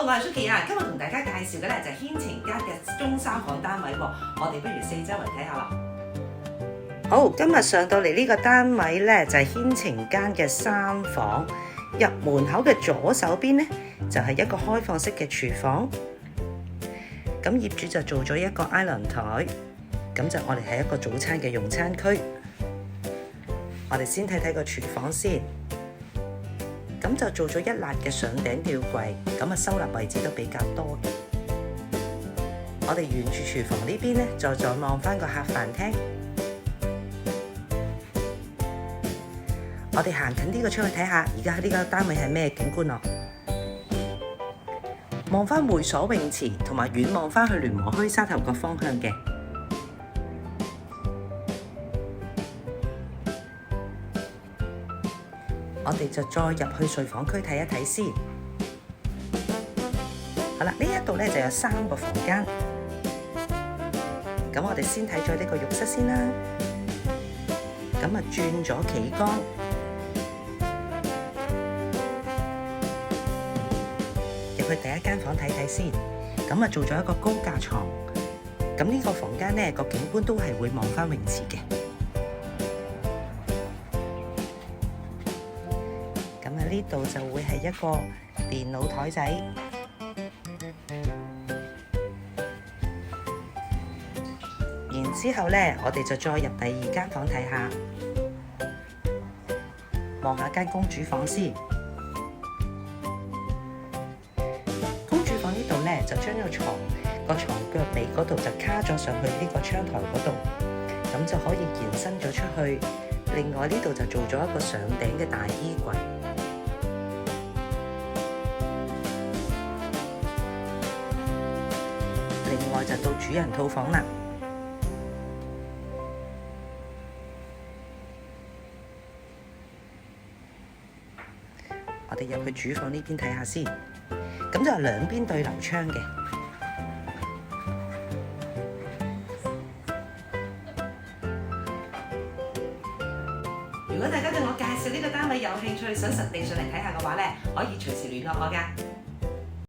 好，我係 Suki 啊，今日同大家介紹嘅咧就係軒晴間嘅中三房單位喎，我哋不如四周圍睇下啦。好，今日上到嚟呢個單位咧就係軒晴間嘅三房，入門口嘅左手邊咧就係一個開放式嘅廚房，咁業主就做咗一個 island 台，咁就我哋係一個早餐嘅用餐區。我哋先睇睇個廚房先，咁就做咗一辣嘅上頂吊櫃，咁啊收納位置都比較多嘅。我哋沿住廚房呢邊咧，再望翻個客飯廳。我哋行近呢個窗去睇下，而家呢個單位係咩景觀咯？望翻會所泳池，同埋遠望翻去聯和墟沙頭角方向嘅。我哋就再入去睡房區睇一睇先。好啦，呢一度咧就有3個房間。咁我哋先睇咗呢個浴室先啦。咁啊轉咗企缸，入去第一間房睇睇先。咁啊做咗一個高架床。咁呢個房間咧個景觀都係會望翻泳池嘅。呢度就會係一個電腦台仔，然之後咧，我哋就再入第2間房睇下，望下間公主房先。公主房呢度咧就將個床腳尾嗰度就卡咗上去呢個窗台嗰度，咁就可以延伸咗出去。另外呢度就做咗一個上頂嘅大衣櫃。另外就到主人套房啦。我哋入去主房呢邊睇下先，咁就係兩邊對流窗嘅。如果大家對我介紹呢個單位有興趣，想實地上嚟睇下嘅話咧，可以隨時聯絡我㗎。